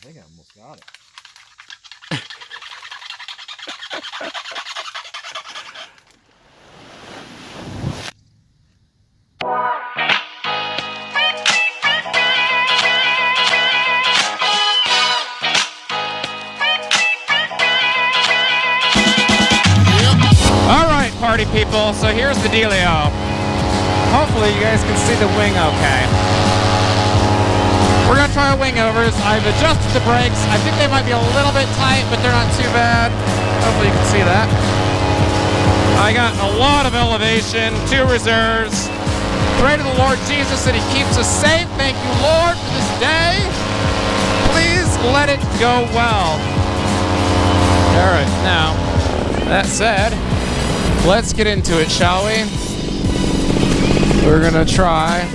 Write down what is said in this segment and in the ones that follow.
think I almost got it. Alright, party people, so here's the dealio. Hopefully you guys can see the wing okay. We're gonna try Wingovers. I've adjusted the brakes. I think they might be a little bit tight, but they're not too bad. Hopefully you can see that. I got a lot of elevation, 2 reserves. Pray to the Lord Jesus that He keeps us safe. Thank you, Lord, for this day. Please let it go well. Alright, now, that said, let's get into it, shall we? We're gonna try.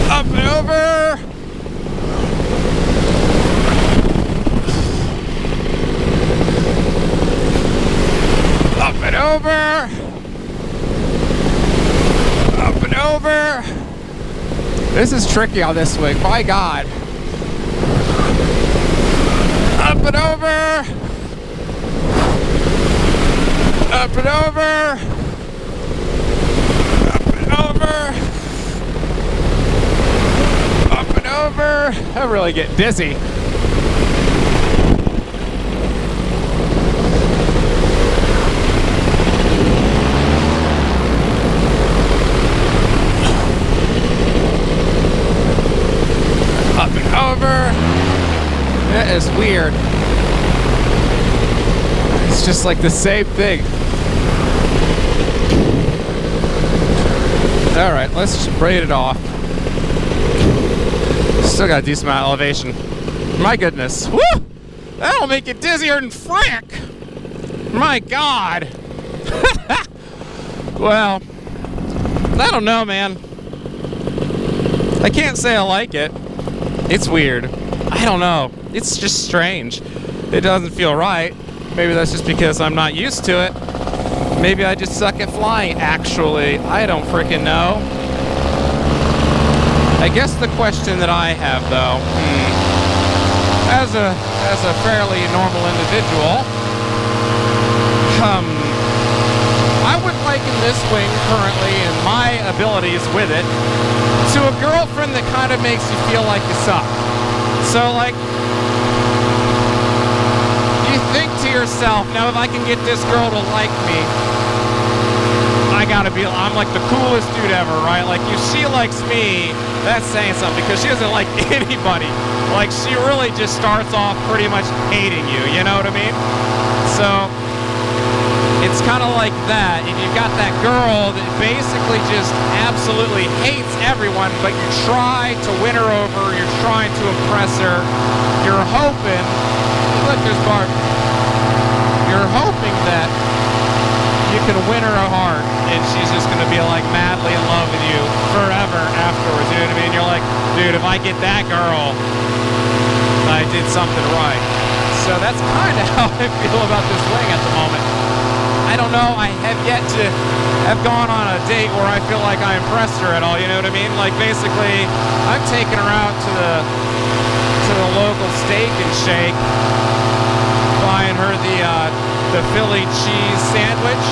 Up and over. Up and over. Up and over. This is tricky on this wing, my God. Up and over. Up and over. Up and over. Up and over. I really get dizzy. Up and over. That is weird. It's just like the same thing. All right, let's just braid it off. Still got a decent amount of elevation. My goodness. Woo! That'll make you dizzier than frick. My God. Well, I don't know, man. I can't say I like it. It's weird. I don't know. It's just strange. It doesn't feel right. Maybe that's just because I'm not used to it. Maybe I just suck at flying, actually. I don't freaking know. I guess the question that I have, though, as a fairly normal individual, I would liken this wing currently and my abilities with it to a girlfriend that kind of makes you feel like you suck. So, like, you think to yourself, now if I can get this girl to like me, I'm like the coolest dude ever, right? Like, if she likes me, that's saying something, because she doesn't like anybody. Like, she really just starts off pretty much hating you, you know what I mean? So, it's kind of like that, and you've got that girl that basically just absolutely hates everyone, but you try to win her over, you're trying to impress her, you're hoping, look, there's Barb, you're hoping that you can win her heart, and she's just going to be like madly in love with you forever afterwards, you know what I mean? You're like, dude, if I get that girl, I did something right. So that's kind of how I feel about this wing at the moment. I don't know, I have yet to have gone on a date where I feel like I impressed her at all, you know what I mean? Like, basically, I'm taking her out to the local Steak and Shake, buying her the Philly cheese sandwich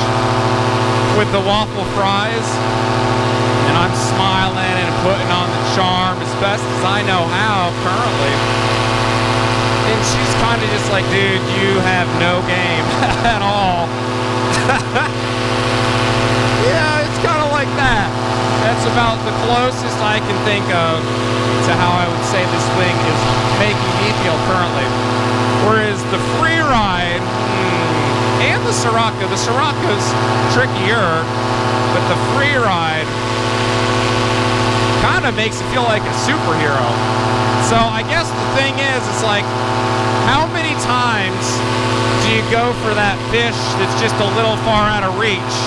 with the waffle fries, and I'm smiling and putting on the charm as best as I know how currently. And she's kind of just like, dude, you have no game at all. Yeah, it's kind of like that. That's about the closest I can think of to how I would say this wing is making me feel currently. Whereas the free ride and the Sirocco's trickier, but the free ride kind of makes you feel like a superhero. So I guess the thing is, it's like, how many times do you go for that fish that's just a little far out of reach?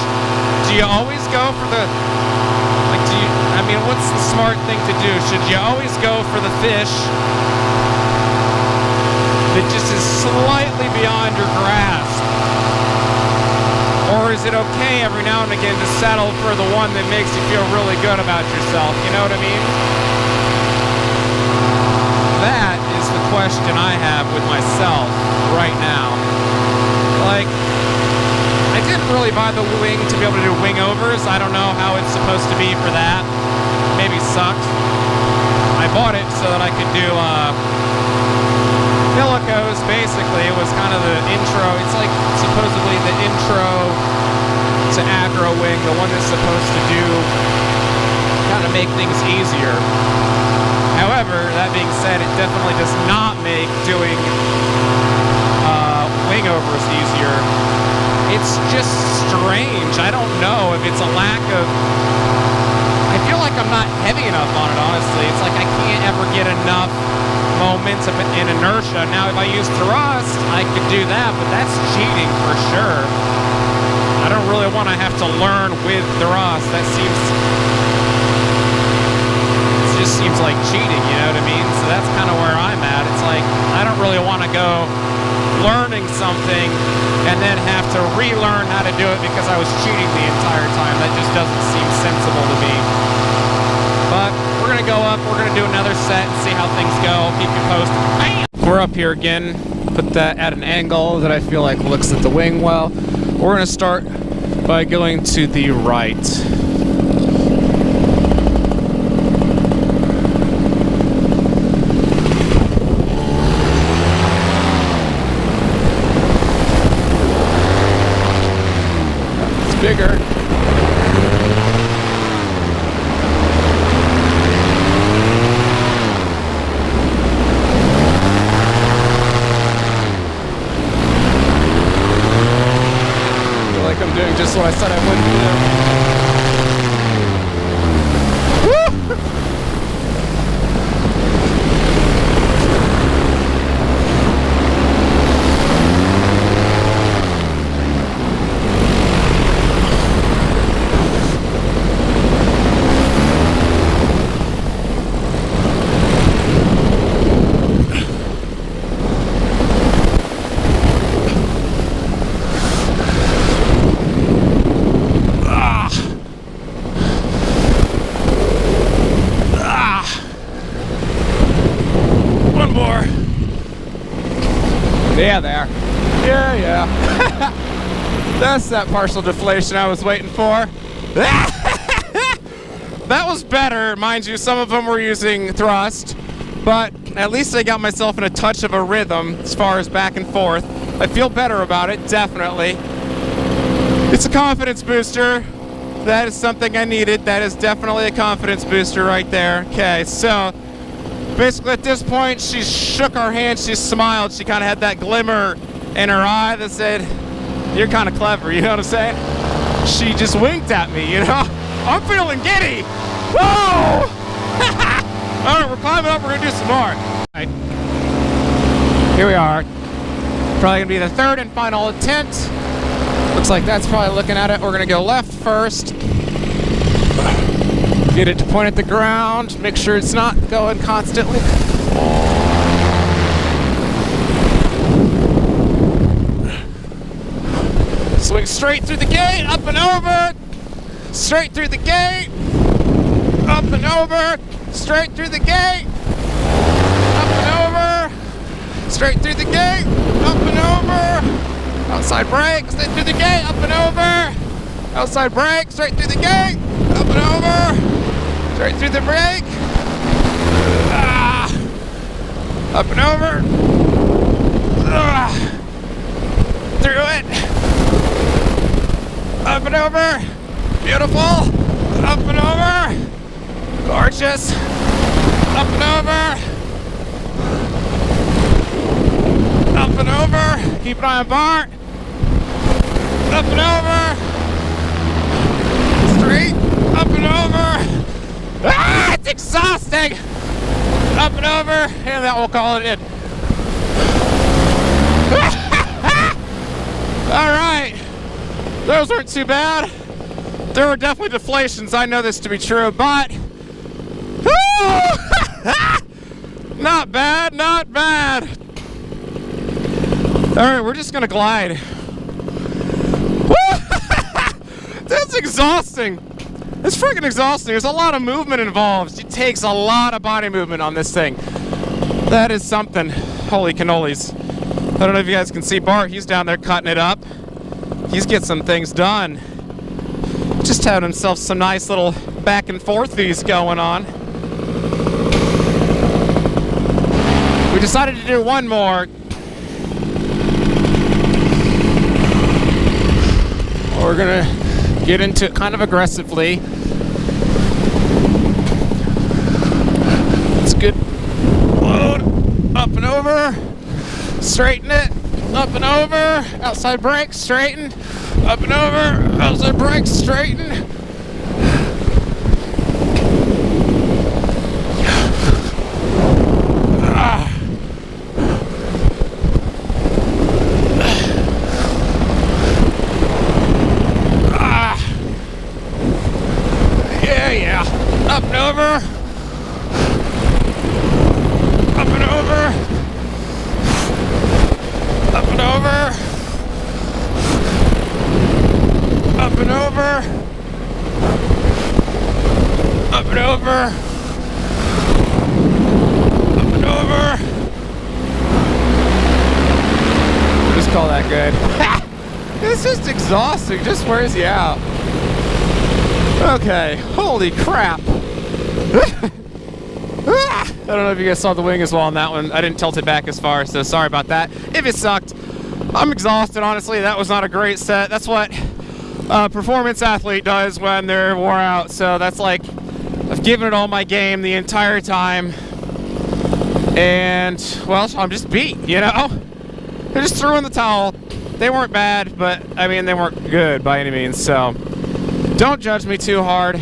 Do you always go for the, like, I mean, what's the smart thing to do? Should you always go for the fish that just is slightly beyond your grasp? Or is it okay every now and again to settle for the one that makes you feel really good about yourself? You know what I mean? That is the question I have with myself right now. Like, I didn't really buy the wing to be able to do wingovers. I don't know how it's supposed to be for that. Maybe sucked. I bought it so that I could do Siroccos. Basically, it was kind of the intro. It's like supposedly the intro to aggro wing, the one that's supposed to do kind of make things easier. However, that being said, it definitely does not make doing wingovers easier. It's just strange. I don't know if it's a lack of... I feel like I'm not heavy enough on it, honestly. It's like I can't ever get enough momentum and inertia. Now, if I use thrust, I could do that, but that's cheating for sure. I don't really want to have to learn with thrust. That seems... it just seems like cheating, you know what I mean? So that's kind of where I'm at. It's like, I don't really want to go learning something and then have to relearn how to do it because I was cheating the entire time. That just doesn't seem sensible to me. But we're going to go up, we're going to do another set and see how things go. Keep you posted. Bam! We're up here again. Put that at an angle that I feel like looks at the wing well. We're going to start by going to the right. Bigger. Feel like I'm doing just what I said I wouldn't do. Woo! Yeah, there. Yeah. That's that partial deflation I was waiting for. That was better. Mind you, some of them were using thrust, but at least I got myself in a touch of a rhythm as far as back and forth. I feel better about it, definitely. It's a confidence booster. That is something I needed. That is definitely a confidence booster right there. Okay, so basically at this point, she shook her hand, she smiled, she kind of had that glimmer in her eye that said, you're kind of clever, you know what I'm saying? She just winked at me, you know? I'm feeling giddy! Whoa! Alright, we're climbing up, we're gonna do some more. Right. Here we are. Probably gonna be the third and final attempt. Looks like that's probably looking at it. We're gonna go left first. Get it to point at the ground, make sure it's not going constantly. Swing straight through the gate, up and over. Straight through the gate, up and over. Straight through the gate, up and over. Straight through the gate, up and over. Outside brake, straight through the gate, up and over. Outside brake, straight through the gate, up and over. Straight through the brake. Up and over. Through it. Up and over. Beautiful. Up and over. Gorgeous. Up and over. Up and over. Keep an eye on bar. Up and over. Straight. Up and over. It's exhausting! Up and over, and that will call it in. those weren't too bad. There were definitely deflations, I know this to be true, but not bad, not bad. All right, we're just gonna glide. That's exhausting. It's freaking exhausting. There's a lot of movement involved. It takes a lot of body movement on this thing. That is something. Holy cannolis. I don't know if you guys can see Bart. He's down there cutting it up. He's getting some things done. Just having himself some nice little back and forthies going on. We decided to do one more. We're gonna get into it kind of aggressively. It's good. Load. Up and over. Straighten it. Up and over. Outside brake. Straighten. Up and over. Outside brake. Straighten. Up and over. Up and over. Up and over. Up and over. Up and over. Up and over. We'll just call that good. It's just exhausting. Just wears you out. Okay, holy crap. I don't know if you guys saw the wing as well on that one. I didn't tilt it back as far, so sorry about that. If it sucked, I'm exhausted, honestly. That was not a great set. That's what a performance athlete does when they're wore out. So that's like, I've given it all my game the entire time. And, well, I'm just beat, you know? I just threw in the towel. They weren't bad, but, I mean, they weren't good by any means, so don't judge me too hard.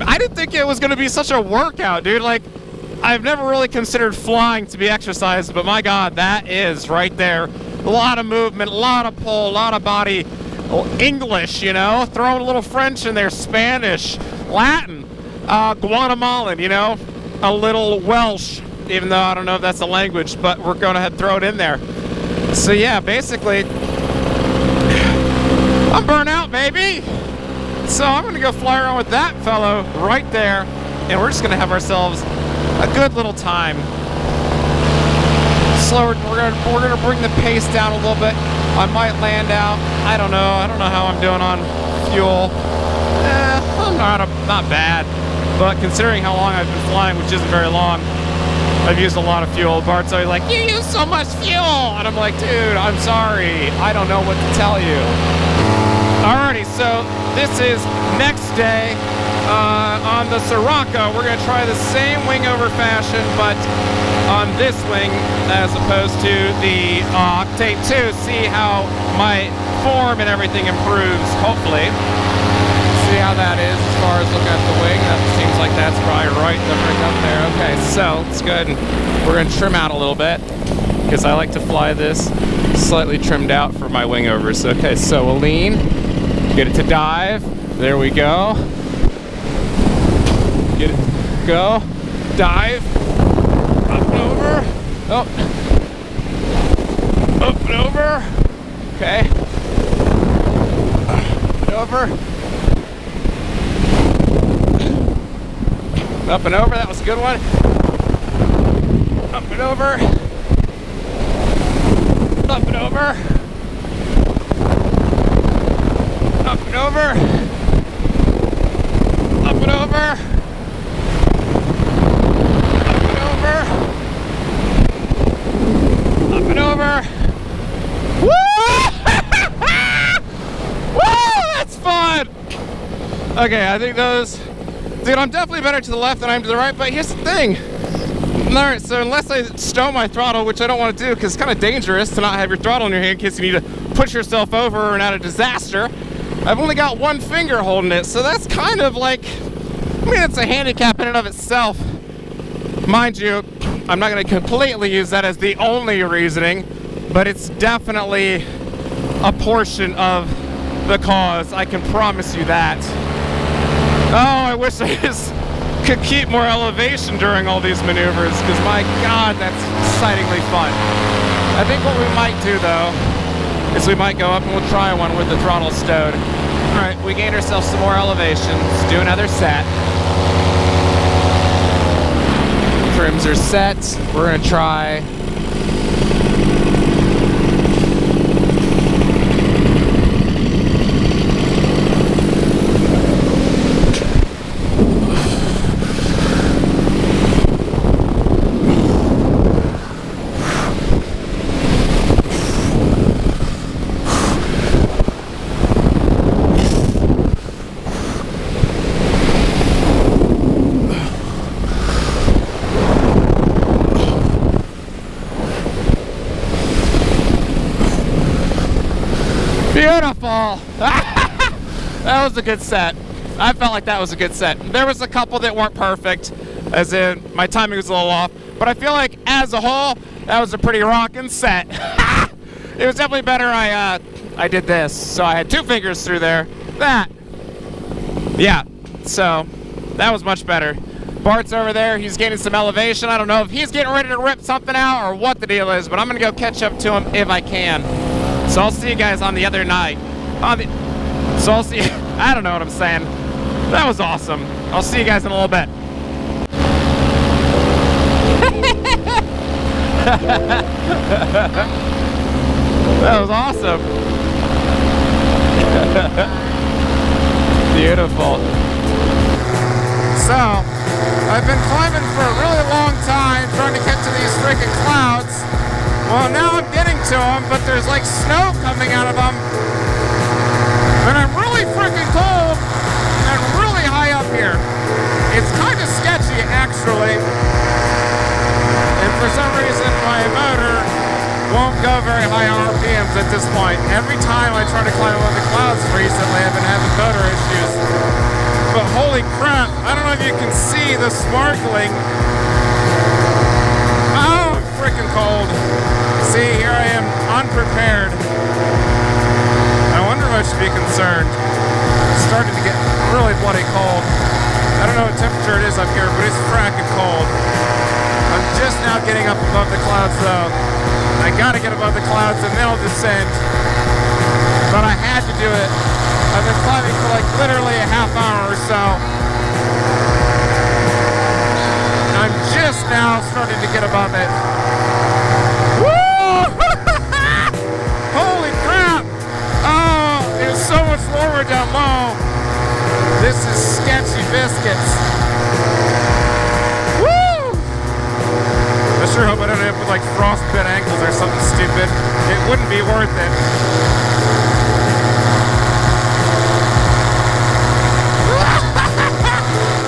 I didn't think it was going to be such a workout, dude. Like, I've never really considered flying to be exercise, but my God, that is right there. A lot of movement, a lot of pull, a lot of body. English, you know, throwing a little French in there, Spanish, Latin, Guatemalan, you know, a little Welsh, even though I don't know if that's a language, but we're going to ahead and throw it in there. So yeah, basically, I'm burnt out, baby. So I'm going to go fly around with that fellow right there, and we're just going to have ourselves a good little time. Slower, we're gonna bring the pace down a little bit. I might land out. I don't know how I'm doing on fuel. I'm not bad, but considering how long I've been flying, which isn't very long, I've used a lot of fuel. Bart's always like, "You use so much fuel," and I'm like, "Dude, I'm sorry. I don't know what to tell you." Alrighty, so this is next day on the Sirocco. We're gonna try the same wing over fashion, but on this wing as opposed to the Octane 2, see how my form and everything improves, hopefully. See how that is as far as looking at the wing. That seems like that's probably right up there. Okay, so let's go ahead and we're going to trim out a little bit because I like to fly this slightly trimmed out for my wing overs. Okay, so we'll lean, get it to dive. There we go. Get it, go, dive. Up and over. Oh. Up and over. Okay. Up and over. Up and over. That was a good one. Up and over. Up and over. Up and over. Up and over. Up and over. Woo! Woo! That's fun! Okay, I think those... Dude, I'm definitely better to the left than I am to the right, but here's the thing. Alright, so unless I stow my throttle, which I don't want to do because it's kind of dangerous to not have your throttle in your hand in case you need to push yourself over and out of disaster, I've only got one finger holding it, so that's kind of like... I mean, it's a handicap in and of itself. Mind you, I'm not going to completely use that as the only reasoning, but it's definitely a portion of the cause. I can promise you that. Oh, I wish I just could keep more elevation during all these maneuvers, because my God, that's excitingly fun. I think what we might do though is we might go up and we'll try one with the throttle stowed. All right, we gained ourselves some more elevation. Let's do another set. Trims are set. We're gonna try. Beautiful. That was a good set. I felt like that was a good set. There was a couple that weren't perfect, as in my timing was a little off, but I feel like as a whole, that was a pretty rockin' set. It was definitely better I did this. So I had 2 fingers through there. That. Yeah, so that was much better. Bart's over there, he's gaining some elevation. I don't know if he's getting ready to rip something out or what the deal is, but I'm gonna go catch up to him if I can. So I'll see you guys on the other night. So I'll see, I don't know what I'm saying. That was awesome. I'll see you guys in a little bit. That was awesome. Beautiful. So, I've been climbing for a really long time, trying to get to these freaking clouds. Well, now I'm getting to them, but there's like snow coming out of them. And I'm really freaking cold and really high up here. It's kind of sketchy, actually. And for some reason, my motor won't go very high on RPMs at this point. Every time I try to climb above the clouds recently, I've been having motor issues. But holy crap, I don't know if you can see the sparkling. Oh, I'm freaking cold. See, here I am, unprepared. I wonder if I should be concerned. It's starting to get really bloody cold. I don't know what temperature it is up here, but it's fracking cold. I'm just now getting up above the clouds, though. I gotta get above the clouds and then I'll descend. But I had to do it. I've been climbing for like literally a half hour or so. I'm just now starting to get above it. Holy crap! Oh, it was so much lower down low. This is sketchy biscuits. Woo! I sure hope I don't end up with like frostbite ankles or something stupid. It wouldn't be worth it.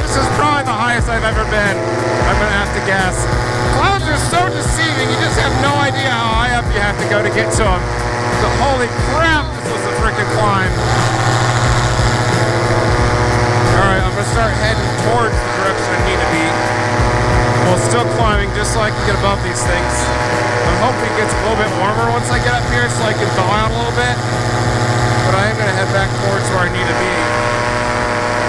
This is probably the highest I've ever been. I'm gonna have to guess. Clouds are so deceiving, you just have no idea how high up you have to go to get to them. So holy crap, this was a freaking climb. Alright, I'm gonna start heading towards the direction I need to be. While still climbing, just so I can get above these things. I'm hoping it gets a little bit warmer once I get up here so I can thaw out a little bit. But I am gonna head back towards where I need to be.